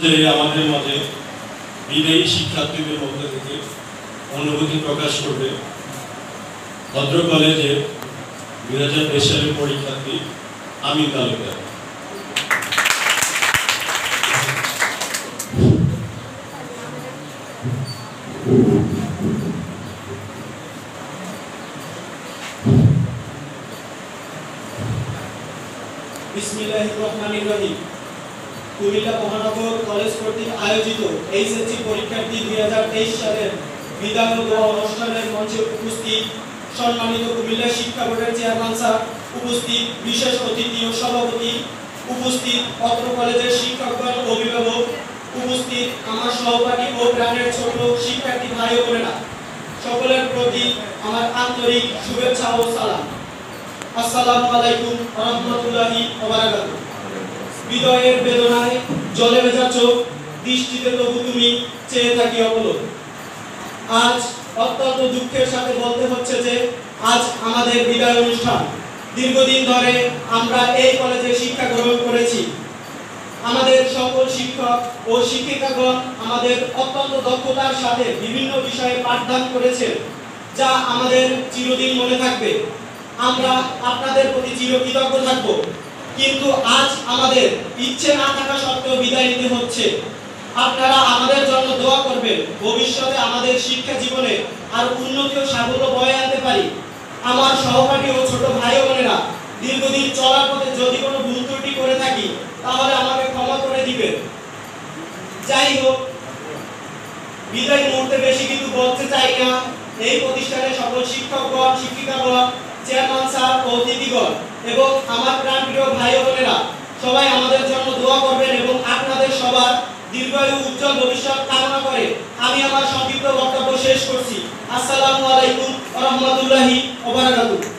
যে আমাদের মাঝে বিদায়ী শিক্ষার্থীদের মধ্য থেকে অনুভূতি প্রকাশ করবে ভদ্র কলেজের 2023 সালের পরীক্ষার্থী আমিন তালুকদার। বিসমিল্লাহির রহমানির রহিম। কুমিল্লা মহানগর কলেজ কর্তৃক আয়োজিত এইচএসসি পরীক্ষার্থী 2023 সালের বিদায় দোয়া অনুষ্ঠানের মঞ্চে উপস্থিত সম্মানিত কুমিল্লা শিক্ষা বোর্ডের চেয়ারম্যান স্যার, উপস্থিত বিশেষ অতিথি ও সভাপতি, উপস্থিত অত্র কলেজের শিক্ষকগণ, অভিভাবক, উপস্থিত আমার সহপাঠী ও প্রাণের ছোট শিক্ষার্থী ভাই ও বোনেরা, সকলের প্রতি আমার আন্তরিক শুভেচ্ছা ও সালাম। আসসালামু আলাইকুম ওয়া রাহমাতুল্লাহি ওয়া বারাকাতুহু। হৃদয়ের বেদনায় জলে ভেজা চোখ, দৃষ্টিতে তবু তুমি চেয়ে থাকি অপলক। আজ অত্যন্ত দুঃখের সাথে বলতে হচ্ছে যে আজ আমাদের বিদায় অনুষ্ঠান। দীর্ঘদিন ধরে আমরা এই কলেজে শিক্ষা গ্রহণ করেছি। আমাদের সকল শিক্ষক ও শিক্ষিকাগণ আমাদের অত্যন্ত দক্ষতার সাথে বিভিন্ন বিষয়ে পাঠদান করেছেন, যা আমাদের চিরদিন মনে থাকবে। আমরা আপনাদের প্রতি চিরকৃতজ্ঞ থাকব। কিন্তু আজ আমাদের ইচ্ছে না থাকা সত্ত্বেও বিদায় নিতে হচ্ছে। আপনারা আমাদের জন্য দোয়া করবেন, ভবিষ্যতে আমাদের শিক্ষা জীবনে আর উন্নতি ও সাফল্য বয়ে আনতে পারি। আমার সহপাঠী ও ছোট ভাই ও বোনেরা, দীর্ঘদিন চলার পথে যদি কোনো ভুল ত্রুটি করে থাকি তাহলে আমাকে ক্ষমা করে দিবেন। যাই হোক, বিদায় মুহূর্তে বেশি কিছু বলতে চাই না। এই প্রতিষ্ঠানের সকল শিক্ষকগণ, শিক্ষিকাগণ, চেয়ারম্যান স্যার ও অতিথিগণ এবং আমার প্রাণপ্রিয় ভাই ও বোনেরা সবাই আমাদের জন্য দোয়া করবেন এবং আপনাদের সবার দীর্ঘায়ু উজ্জ্বল ভবিষ্যৎ কামনা করে আমি আমার সংক্ষিপ্ত বক্তব্য শেষ করছি। আসসালামু আলাইকুম ওয়া রাহমাতুল্লাহি ওয়া বারাকাতুহু।